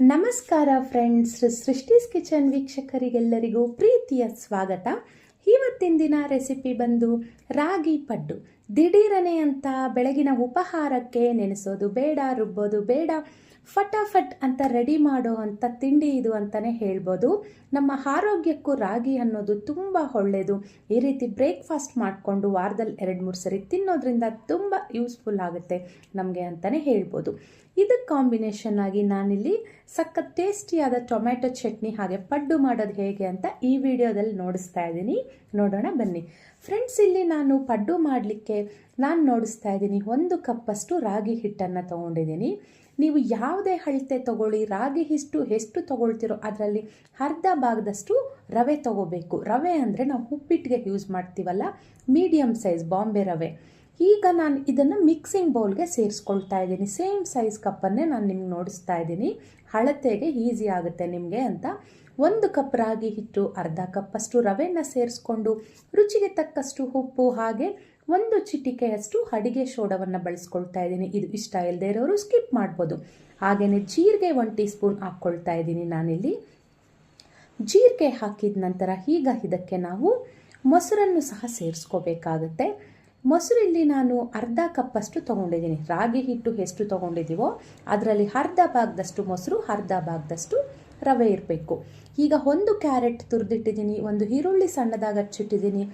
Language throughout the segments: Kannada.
ನಮಸ್ಕಾರ ಫ್ರೆಂಡ್ಸ್, ಸೃಷ್ಟಿಸ್ ಕಿಚನ್ ವೀಕ್ಷಕರಿಗೆಲ್ಲರಿಗೂ ಪ್ರೀತಿಯ ಸ್ವಾಗತ. ಇವತ್ತಿನ ದಿನ ರೆಸಿಪಿ ಬಂದು ರಾಗಿ ಪಡ್ಡು. ದಿಢೀರನೆ ಅಂತ ಬೆಳಗಿನ ಉಪಹಾರಕ್ಕೆ ನೆನೆಸೋದು ಬೇಡ, ರುಬ್ಬೋದು ಬೇಡ, ಫಟಾಫಟ್ ಅಂತ ರೆಡಿ ಮಾಡೋ ಅಂಥ ತಿಂಡಿ ಇದು ಅಂತಲೇ ಹೇಳ್ಬೋದು. ನಮ್ಮ ಆರೋಗ್ಯಕ್ಕೂ ರಾಗಿ ಅನ್ನೋದು ತುಂಬ ಒಳ್ಳೆಯದು. ಈ ರೀತಿ ಬ್ರೇಕ್ಫಾಸ್ಟ್ ಮಾಡಿಕೊಂಡು ವಾರದಲ್ಲಿ 2-3 ಸರಿ ತಿನ್ನೋದ್ರಿಂದ ತುಂಬ ಯೂಸ್ಫುಲ್ ಆಗುತ್ತೆ ನಮಗೆ ಅಂತಲೇ ಹೇಳ್ಬೋದು. ಇದಕ್ಕೆ ಕಾಂಬಿನೇಷನ್ ಆಗಿ ನಾನಿಲ್ಲಿ ಸಖತ್ ಟೇಸ್ಟಿಯಾದ ಟೊಮ್ಯಾಟೊ ಚಟ್ನಿ ಹಾಗೆ ಪಡ್ಡು ಮಾಡೋದು ಹೇಗೆ ಅಂತ ಈ ವಿಡಿಯೋದಲ್ಲಿ ನೋಡಿಸ್ತಾ ಇದ್ದೀನಿ. ನೋಡೋಣ ಬನ್ನಿ ಫ್ರೆಂಡ್ಸ್. ಇಲ್ಲಿ ನಾನು ಪಡ್ಡು ಮಾಡಲಿಕ್ಕೆ ನೋಡಿಸ್ತಾ ಇದ್ದೀನಿ 1 ಕಪ್ಪಷ್ಟು ರಾಗಿ ಹಿಟ್ಟನ್ನು ತೊಗೊಂಡಿದ್ದೀನಿ. ನೀವು ಯಾವುದೇ ಅಳತೆ ತೊಗೊಳ್ಳಿ, ರಾಗಿ ಎಷ್ಟು ತೊಗೊಳ್ತಿರೋ ಅದರಲ್ಲಿ ಅರ್ಧ ಭಾಗದಷ್ಟು ರವೆ ತೊಗೋಬೇಕು. ರವೆ ಅಂದರೆ ನಾವು ಉಪ್ಪಿಟ್ಟಿಗೆ ಯೂಸ್ ಮಾಡ್ತೀವಲ್ಲ, ಮೀಡಿಯಮ್ ಸೈಜ್ ಬಾಂಬೆ ರವೆ. ಈಗ ನಾನು ಇದನ್ನು ಮಿಕ್ಸಿಂಗ್ ಬೌಲ್ಗೆ ಸೇರಿಸ್ಕೊಳ್ತಾ ಇದ್ದೀನಿ. ಸೇಮ್ ಸೈಜ್ ಕಪ್ಪನ್ನೇ ನಾನು ನಿಮ್ಗೆ ನೋಡಿಸ್ತಾ ಇದ್ದೀನಿ, ಅಳತೆಗೆ ಈಸಿ ಆಗುತ್ತೆ ನಿಮಗೆ ಅಂತ. 1 ಕಪ್ ರಾಗಿ ಹಿಟ್ಟು, ಅರ್ಧ ಕಪ್ಪಷ್ಟು ರವೆನ ಸೇರಿಸ್ಕೊಂಡು ರುಚಿಗೆ ತಕ್ಕಷ್ಟು ಉಪ್ಪು ಹಾಗೆ 1 ಚಿಟಿಕೆಯಷ್ಟು ಅಡಿಗೆ ಸೋಡವನ್ನು ಬಳಸ್ಕೊಳ್ತಾ ಇದ್ದೀನಿ. ಇದು ಇಷ್ಟ ಇಲ್ಲದೆ ಇರೋರು ಸ್ಕಿಪ್ ಮಾಡ್ಬೋದು. ಹಾಗೆಯೇ ಜೀರಿಗೆ 1 ಟೀ ಸ್ಪೂನ್ ಹಾಕ್ಕೊಳ್ತಾ ಇದ್ದೀನಿ ನಾನಿಲ್ಲಿ. ಜೀರಿಗೆ ಹಾಕಿದ ನಂತರ ಈಗ ಇದಕ್ಕೆ ನಾವು ಮೊಸರನ್ನು ಸಹ ಸೇರಿಸ್ಕೋಬೇಕಾಗುತ್ತೆ. ಮೊಸರಲ್ಲಿ ನಾನು ಅರ್ಧ ಕಪ್ಪಷ್ಟು ತೊಗೊಂಡಿದ್ದೀನಿ. ರಾಗಿ ಹಿಟ್ಟು ಎಷ್ಟು ತೊಗೊಂಡಿದ್ದೀವೋ ಅದರಲ್ಲಿ ಅರ್ಧ ಭಾಗದಷ್ಟು ಮೊಸರು, ಅರ್ಧ ಭಾಗದಷ್ಟು ರವೆ ಇರಬೇಕು. ಈಗ 1 ಕ್ಯಾರೆಟ್ ತುರಿದಿಟ್ಟಿದ್ದೀನಿ, 1 ಈರುಳ್ಳಿ ಸಣ್ಣದಾಗಿ ಹಚ್ಚಿಟ್ಟಿದ್ದೀನಿ,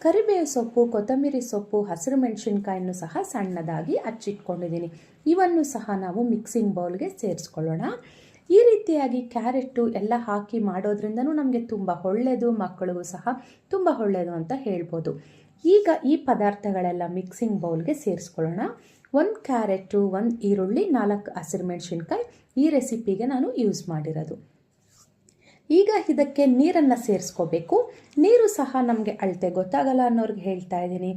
ಕರಿಬೇವು ಸೊಪ್ಪು, ಕೊತ್ತಂಬರಿ ಸೊಪ್ಪು, ಹಸಿರು ಮೆಣಸಿನ್ಕಾಯನ್ನು ಸಹ ಸಣ್ಣದಾಗಿ ಹಚ್ಚಿಟ್ಕೊಂಡಿದ್ದೀನಿ. ಇವನ್ನು ಸಹ ನಾವು ಮಿಕ್ಸಿಂಗ್ ಬೌಲ್ಗೆ ಸೇರಿಸ್ಕೊಳ್ಳೋಣ. ಈ ರೀತಿಯಾಗಿ ಕ್ಯಾರೆಟು ಎಲ್ಲ ಹಾಕಿ ಮಾಡೋದ್ರಿಂದನೂ ನಮಗೆ ತುಂಬ ಒಳ್ಳೆಯದು, ಮಕ್ಕಳಿಗೂ ಸಹ ತುಂಬ ಒಳ್ಳೆಯದು ಅಂತ ಹೇಳ್ಬೋದು. ಈಗ ಈ ಪದಾರ್ಥಗಳೆಲ್ಲ ಮಿಕ್ಸಿಂಗ್ ಬೌಲ್ಗೆ ಸೇರಿಸ್ಕೊಳ್ಳೋಣ. 1 ಕ್ಯಾರೆಟು, 1 ಈರುಳ್ಳಿ, 4 ಹಸಿರು ಮೆಣಸಿನ್ಕಾಯಿ ಈ ರೆಸಿಪಿಗೆ ನಾನು ಯೂಸ್ ಮಾಡಿರೋದು. ಈಗ ಇದಕ್ಕೆ ನೀರನ್ನು ಸೇರಿಸ್ಕೋಬೇಕು. ನೀರು ಸಹ ನಮಗೆ ಅಳತೆ ಗೊತ್ತಾಗಲ್ಲ ಅನ್ನೋರ್ಗೆ ಹೇಳ್ತಾ ಇದ್ದೀನಿ.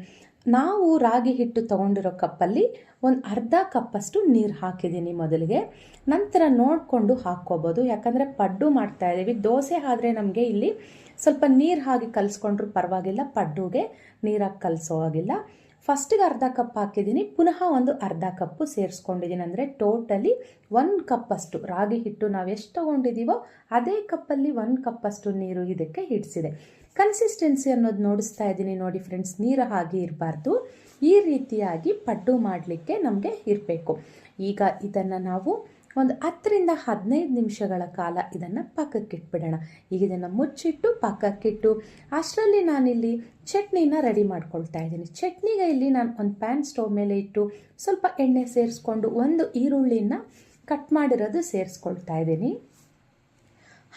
ನಾವು ರಾಗಿ ಹಿಟ್ಟು ತೊಗೊಂಡಿರೋ ಕಪ್ಪಲ್ಲಿ 1 ಅರ್ಧ ಕಪ್ಪಷ್ಟು ನೀರು ಹಾಕಿದ್ದೀನಿ ಮೊದಲಿಗೆ. ನಂತರ ನೋಡಿಕೊಂಡು ಹಾಕ್ಕೋಬೋದು, ಯಾಕಂದರೆ ಪಡ್ಡು ಮಾಡ್ತಾ ಇದ್ದೀವಿ. ದೋಸೆ ಆದರೆ ನಮಗೆ ಇಲ್ಲಿ ಸ್ವಲ್ಪ ನೀರು ಹಾಕಿ ಕಲಿಸ್ಕೊಂಡ್ರೂ ಪರವಾಗಿಲ್ಲ, ಪಡ್ಡುಗೆ ನೀರಾಗಿ ಕಲಿಸೋ ಹಾಗಿಲ್ಲ. ಫಸ್ಟಿಗೆ ಅರ್ಧ ಕಪ್ ಹಾಕಿದ್ದೀನಿ, ಪುನಃ 1 ಅರ್ಧ ಕಪ್ಪು ಸೇರಿಸ್ಕೊಂಡಿದ್ದೀನಿ. ಅಂದರೆ ಟೋಟಲಿ 1 ಕಪ್ಪಷ್ಟು ರಾಗಿ ಹಿಟ್ಟು ನಾವು ಎಷ್ಟು ತೊಗೊಂಡಿದ್ದೀವೋ ಅದೇ ಕಪ್ಪಲ್ಲಿ 1 ಕಪ್ಪಷ್ಟು ನೀರು ಇದಕ್ಕೆ ಹಿಡಿಸಿದೆ. ಕನ್ಸಿಸ್ಟೆನ್ಸಿ ಅನ್ನೋದು ನೋಡಿಸ್ತಾ ಇದ್ದೀನಿ ನೋಡಿ ಫ್ರೆಂಡ್ಸ್. ನೀರು ಹಾಗೆ ಇರಬಾರ್ದು, ಈ ರೀತಿಯಾಗಿ ಪಡ್ಡು ಮಾಡಲಿಕ್ಕೆ ನಮಗೆ ಇರಬೇಕು. ಈಗ ಇದನ್ನು ನಾವು 10-15 ನಿಮಿಷಗಳ ಕಾಲ ಇದನ್ನು ಪಕ್ಕಕ್ಕಿಟ್ಬಿಡೋಣ. ಈಗ ಇದನ್ನು ಮುಚ್ಚಿಟ್ಟು ಪಕ್ಕಕ್ಕಿಟ್ಟು ಅಷ್ಟರಲ್ಲಿ ನಾನಿಲ್ಲಿ ಚಟ್ನಿನ ರೆಡಿ ಮಾಡ್ಕೊಳ್ತಾ ಇದ್ದೀನಿ. ಚಟ್ನಿಗೆ ಇಲ್ಲಿ ನಾನು 1 ಪ್ಯಾನ್ ಸ್ಟವ್ ಮೇಲೆ ಇಟ್ಟು ಸ್ವಲ್ಪ ಎಣ್ಣೆ ಸೇರಿಸ್ಕೊಂಡು 1 ಈರುಳ್ಳಿನ ಕಟ್ ಮಾಡಿರೋದು ಸೇರಿಸ್ಕೊಳ್ತಾ ಇದ್ದೀನಿ.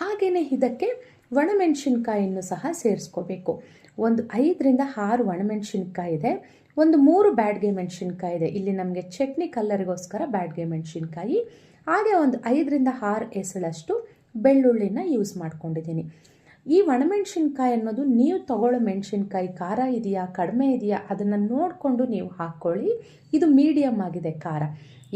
ಹಾಗೆಯೇ ಇದಕ್ಕೆ ಒಣಮೆಣಸಿನ್ಕಾಯನ್ನು ಸಹ ಸೇರಿಸ್ಕೋಬೇಕು. 5-6 ಒಣಮೆಣಸಿನ್ಕಾಯಿ ಇದೆ, 3 ಬ್ಯಾಡ್ಗೆ ಮೆಣಸಿನ್ಕಾಯಿ ಇದೆ. ಇಲ್ಲಿ ನಮಗೆ ಚಟ್ನಿ ಕಲ್ಲರಿಗೋಸ್ಕರ ಬ್ಯಾಡ್ಗೆ ಮೆಣಸಿನ್ಕಾಯಿ. ಹಾಗೆ 5-6 ಎಸಳಷ್ಟು ಬೆಳ್ಳುಳ್ಳಿನ ಯೂಸ್ ಮಾಡ್ಕೊಂಡಿದ್ದೀನಿ. ಈ ಒಣಮೆಣಸಿನ್ಕಾಯಿ ಅನ್ನೋದು ನೀವು ತಗೊಳ್ಳೋ ಮೆಣಸಿನ್ಕಾಯಿ ಖಾರ ಇದೆಯಾ ಕಡಿಮೆ ಇದೆಯಾ ಅದನ್ನು ನೋಡಿಕೊಂಡು ನೀವು ಹಾಕ್ಕೊಳ್ಳಿ. ಇದು ಮೀಡಿಯಮ್ ಆಗಿದೆ ಖಾರ.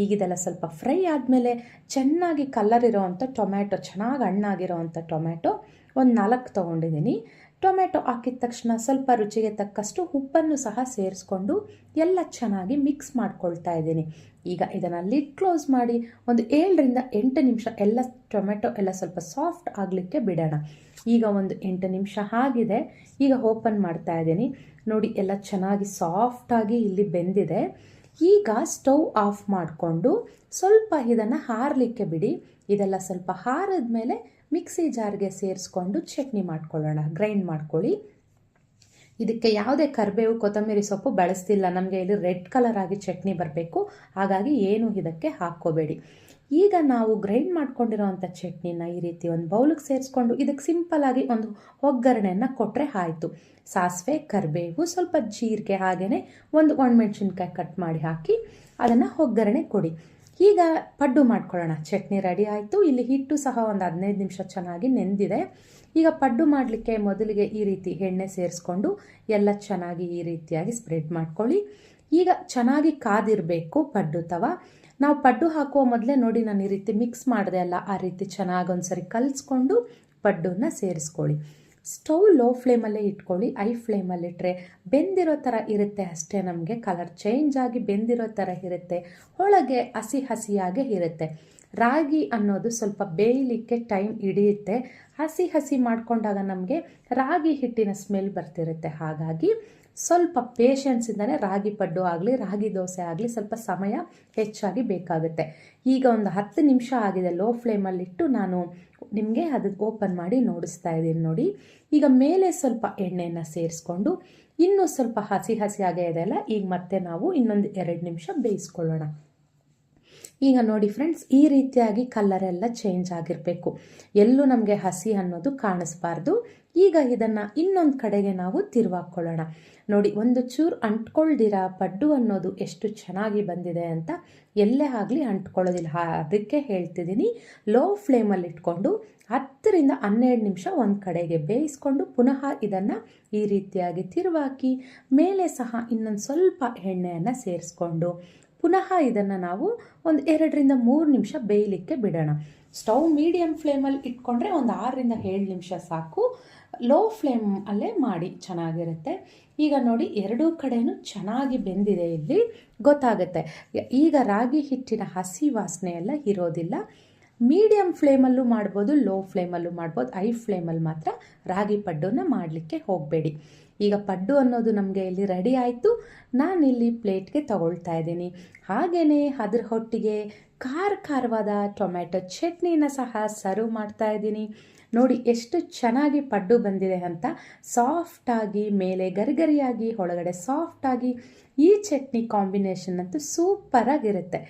ಈಗ ಇದೆಲ್ಲ ಸ್ವಲ್ಪ ಫ್ರೈ ಆದಮೇಲೆ ಚೆನ್ನಾಗಿ ಕಲರ್ ಇರೋವಂಥ ಟೊಮ್ಯಾಟೊ, ಚೆನ್ನಾಗಿ ಹಣ್ಣಾಗಿರೋವಂಥ ಟೊಮ್ಯಾಟೊ 4 ತೊಗೊಂಡಿದ್ದೀನಿ. ಟೊಮ್ಯಾಟೊ ಹಾಕಿದ ತಕ್ಷಣ ಸ್ವಲ್ಪ ರುಚಿಗೆ ತಕ್ಕಷ್ಟು ಉಪ್ಪನ್ನು ಸಹ ಸೇರಿಸ್ಕೊಂಡು ಎಲ್ಲ ಚೆನ್ನಾಗಿ ಮಿಕ್ಸ್ ಮಾಡ್ಕೊಳ್ತಾ ಇದ್ದೀನಿ. ಈಗ ಇದನ್ನು ಲಿಡ್ ಕ್ಲೋಸ್ ಮಾಡಿ 7-8 ನಿಮಿಷ ಎಲ್ಲ ಟೊಮೆಟೊ ಎಲ್ಲ ಸ್ವಲ್ಪ ಸಾಫ್ಟ್ ಆಗಲಿಕ್ಕೆ ಬಿಡೋಣ. ಈಗ 8 ನಿಮಿಷ ಆಗಿದೆ. ಈಗ ಓಪನ್ ಮಾಡ್ತಾ ಇದ್ದೀನಿ ನೋಡಿ, ಎಲ್ಲ ಚೆನ್ನಾಗಿ ಸಾಫ್ಟಾಗಿ ಇಲ್ಲಿ ಬೆಂದಿದೆ. ಈಗ ಸ್ಟವ್ ಆಫ್ ಮಾಡಿಕೊಂಡು ಸ್ವಲ್ಪ ಇದನ್ನು ಆರಲಿಕ್ಕೆ ಬಿಡಿ. ಇದೆಲ್ಲ ಸ್ವಲ್ಪ ಆರಿದ ಮೇಲೆ ಮಿಕ್ಸಿ ಜಾರ್ಗೆ ಸೇರಿಸ್ಕೊಂಡು ಚಟ್ನಿ ಮಾಡ್ಕೊಳ್ಳೋಣ, ಗ್ರೈಂಡ್ ಮಾಡ್ಕೊಳ್ಳಿ. ಇದಕ್ಕೆ ಯಾವುದೇ ಕರಿಬೇವು ಕೊತ್ತಂಬರಿ ಸೊಪ್ಪು ಬಳಸ್ತಿಲ್ಲ, ನಮಗೆ ಇಲ್ಲಿ ರೆಡ್ ಕಲರ್ ಆಗಿ ಚಟ್ನಿ ಬರಬೇಕು, ಹಾಗಾಗಿ ಏನು ಇದಕ್ಕೆ ಹಾಕ್ಕೋಬೇಡಿ. ಈಗ ನಾವು ಗ್ರೈಂಡ್ ಮಾಡ್ಕೊಂಡಿರೋವಂಥ ಚಟ್ನಿನ ಈ ರೀತಿ 1 ಬೌಲಿಗೆ ಸೇರಿಸ್ಕೊಂಡು ಇದಕ್ಕೆ ಸಿಂಪಲ್ಲಾಗಿ 1 ಒಗ್ಗರಣೆಯನ್ನು ಕೊಟ್ಟರೆ ಆಯಿತು. ಸಾಸಿವೆ, ಕರಿಬೇವು, ಸ್ವಲ್ಪ ಜೀರಿಗೆ, ಹಾಗೆಯೇ 1 ಒಣಮೆಣಸಿನ್ಕಾಯಿ ಕಟ್ ಮಾಡಿ ಹಾಕಿ ಅದನ್ನು ಒಗ್ಗರಣೆ ಕೊಡಿ. ಈಗ ಪಡ್ಡು ಮಾಡ್ಕೊಳ್ಳೋಣ. ಚಟ್ನಿ ರೆಡಿ ಆಯಿತು. ಇಲ್ಲಿ ಹಿಟ್ಟು ಸಹ 15 ನಿಮಿಷ ಚೆನ್ನಾಗಿ ನೆಂದಿದೆ. ಈಗ ಪಡ್ಡು ಮಾಡಲಿಕ್ಕೆ ಮೊದಲಿಗೆ ಈ ರೀತಿ ಎಣ್ಣೆ ಸೇರಿಸ್ಕೊಂಡು ಎಲ್ಲ ಚೆನ್ನಾಗಿ ಈ ರೀತಿಯಾಗಿ ಸ್ಪ್ರೆಡ್ ಮಾಡ್ಕೊಳ್ಳಿ. ಈಗ ಚೆನ್ನಾಗಿ ಕಾದಿರಬೇಕು ಪಡ್ಡು ತವ. ನಾವು ಪಡ್ಡು ಹಾಕುವ ಮೊದಲೇ ನೋಡಿ ನಾನು ಈ ರೀತಿ ಮಿಕ್ಸ್ ಮಾಡಿದೆ ಅಲ್ಲ, ಆ ರೀತಿ ಚೆನ್ನಾಗಿ ಒಂದ್ಸರಿ ಕಲಿಸ್ಕೊಂಡು ಪಡ್ಡನ್ನ ಸೇರಿಸ್ಕೊಳ್ಳಿ. ಸ್ಟವ್ ಲೋ ಫ್ಲೇಮಲ್ಲೇ ಇಟ್ಕೊಳ್ಳಿ. ಐ ಫ್ಲೇಮಲ್ಲಿಟ್ಟರೆ ಬೆಂದಿರೋ ಥರ ಇರುತ್ತೆ ಅಷ್ಟೇ, ನಮಗೆ ಕಲರ್ ಚೇಂಜ್ ಆಗಿ ಬೆಂದಿರೋ ಥರ ಇರುತ್ತೆ, ಒಳಗೆ ಹಸಿಯಾಗೇ ಇರುತ್ತೆ. ರಾಗಿ ಅನ್ನೋದು ಸ್ವಲ್ಪ ಬೇಯಲಿಕ್ಕೆ ಟೈಮ್ ಹಿಡಿಯುತ್ತೆ. ಹಸಿ ಮಾಡಿಕೊಂಡಾಗ ನಮಗೆ ರಾಗಿ ಹಿಟ್ಟಿನ ಸ್ಮೆಲ್ ಬರ್ತಿರುತ್ತೆ. ಹಾಗಾಗಿ ಸ್ವಲ್ಪ ಪೇಷನ್ಸಿಂದನೇ ರಾಗಿ ಪಡ್ಡು ಆಗಲಿ ರಾಗಿ ದೋಸೆ ಆಗಲಿ ಸ್ವಲ್ಪ ಸಮಯ ಹೆಚ್ಚಾಗಿ ಬೇಕಾಗುತ್ತೆ. ಈಗ ಒಂದು 10 ನಿಮಿಷ ಆಗಿದೆ. ಲೋ ಫ್ಲೇಮಲ್ಲಿಟ್ಟು ನಾನು ನಿಮಗೆ ಅದು ಓಪನ್ ಮಾಡಿ ನೋಡಿಸ್ತಾ ಇದ್ದೀನಿ ನೋಡಿ. ಈಗ ಮೇಲೆ ಸ್ವಲ್ಪ ಎಣ್ಣೆಯನ್ನು ಸೇರಿಸ್ಕೊಂಡು ಇನ್ನೂ ಸ್ವಲ್ಪ ಹಸಿ ಆಗೇ ಇದೆಯಲ್ಲ, ಈಗ ಮತ್ತೆ ನಾವು ಇನ್ನೊಂದು 2 ನಿಮಿಷ ಬೇಯಿಸ್ಕೊಳ್ಳೋಣ. ಈಗ ನೋಡಿ ಫ್ರೆಂಡ್ಸ್, ಈ ರೀತಿಯಾಗಿ ಕಲರೆಲ್ಲ ಚೇಂಜ್ ಆಗಿರಬೇಕು. ಎಲ್ಲೂ ನಮಗೆ ಹಸಿ ಅನ್ನೋದು ಕಾಣಿಸ್ಬಾರ್ದು. ಈಗ ಇದನ್ನು ಇನ್ನೊಂದು ಕಡೆಗೆ ನಾವು ತಿರುವಾಕೊಳ್ಳೋಣ. ನೋಡಿ, ಒಂದು ಚೂರು ಅಂಟ್ಕೊಳ್ದಿರ ಪಡ್ಡು ಅನ್ನೋದು ಎಷ್ಟು ಚೆನ್ನಾಗಿ ಬಂದಿದೆ ಅಂತ. ಎಲ್ಲೇ ಆಗಲಿ ಅಂಟ್ಕೊಳ್ಳೋದಿಲ್ಲ. ಅದಕ್ಕೆ ಹೇಳ್ತಿದ್ದೀನಿ, ಲೋ ಫ್ಲೇಮಲ್ಲಿ ಇಟ್ಕೊಂಡು 10 ರಿಂದ 12 ನಿಮಿಷ ಒಂದು ಕಡೆಗೆ ಬೇಯಿಸ್ಕೊಂಡು ಪುನಃ ಇದನ್ನು ಈ ರೀತಿಯಾಗಿ ತಿರುವಾಕಿ ಮೇಲೆ ಸಹ ಇನ್ನೊಂದು ಸ್ವಲ್ಪ ಎಣ್ಣೆಯನ್ನು ಸೇರಿಸ್ಕೊಂಡು ಪುನಃ ಇದನ್ನು ನಾವು ಒಂದು 2 ರಿಂದ 3 ನಿಮಿಷ ಬೇಯಲಿಕ್ಕೆ ಬಿಡೋಣ. ಸ್ಟವ್ ಮೀಡಿಯಮ್ ಫ್ಲೇಮಲ್ಲಿ ಇಟ್ಕೊಂಡ್ರೆ ಒಂದು 6 ರಿಂದ 7 ನಿಮಿಷ ಸಾಕು. ಲೋ ಫ್ಲೇಮ್ ಅಲ್ಲೇ ಮಾಡಿ ಚೆನ್ನಾಗಿರುತ್ತೆ. ಈಗ ನೋಡಿ, ಎರಡೂ ಕಡೆನೂ ಚೆನ್ನಾಗಿ ಬೆಂದಿದೆ. ಇಲ್ಲಿ ಗೊತ್ತಾಗುತ್ತೆ. ಈಗ ರಾಗಿ ಹಿಟ್ಟಿನ ಹಸಿ ವಾಸನೆ ಎಲ್ಲ ಇರೋದಿಲ್ಲ. ಮೀಡಿಯಮ್ ಫ್ಲೇಮಲ್ಲೂ ಮಾಡ್ಬೋದು, ಲೋ ಫ್ಲೇಮಲ್ಲೂ ಮಾಡ್ಬೋದು. ಹೈ ಫ್ಲೇಮಲ್ಲಿ ಮಾತ್ರ ರಾಗಿ ಪಡ್ಡನ್ನು ಮಾಡಲಿಕ್ಕೆ ಹೋಗಬೇಡಿ. ಈಗ ಪಡ್ಡು ಅನ್ನೋದು ನಮಗೆ ಇಲ್ಲಿ ರೆಡಿ ಆಯಿತು. ನಾನಿಲ್ಲಿ ಪ್ಲೇಟ್ಗೆ ತಗೊಳ್ತಾ ಇದ್ದೀನಿ. ಹಾಗೆಯೇ ಅದ್ರ ಹೊಟ್ಟಿಗೆ ಖಾರವಾದ ಟೊಮೆಟೊ ಚಟ್ನಿನ ಸಹ ಸರ್ವ್ ಮಾಡ್ತಾ ಇದ್ದೀನಿ. ನೋಡಿ ಎಷ್ಟು ಚೆನ್ನಾಗಿ ಪಡ್ಡು ಬಂದಿದೆ ಅಂತ. ಸಾಫ್ಟಾಗಿ ಮೇಲೆ ಗರಿಗರಿಯಾಗಿ ಒಳಗಡೆ ಸಾಫ್ಟಾಗಿ. ಈ ಚಟ್ನಿ ಕಾಂಬಿನೇಷನ್ ಅಂತೂ ಸೂಪರಾಗಿರುತ್ತೆ.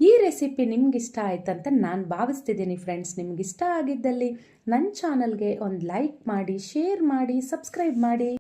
ಈ ರೆಸಿಪಿ ನಿಮ್ಗಿಷ್ಟ ಆಯ್ತಂತ ನಾನು ಭಾವಿಸ್ತಿದ್ದೀನಿ ಫ್ರೆಂಡ್ಸ್. ನಿಮ್ಗಿಷ್ಟ ಆಗಿದ್ದಲ್ಲಿ ನನ್ನ ಚಾನಲ್ಗೆ ಒಂದು ಲೈಕ್ ಮಾಡಿ, ಶೇರ್ ಮಾಡಿ, ಸಬ್ಸ್ಕ್ರೈಬ್ ಮಾಡಿ.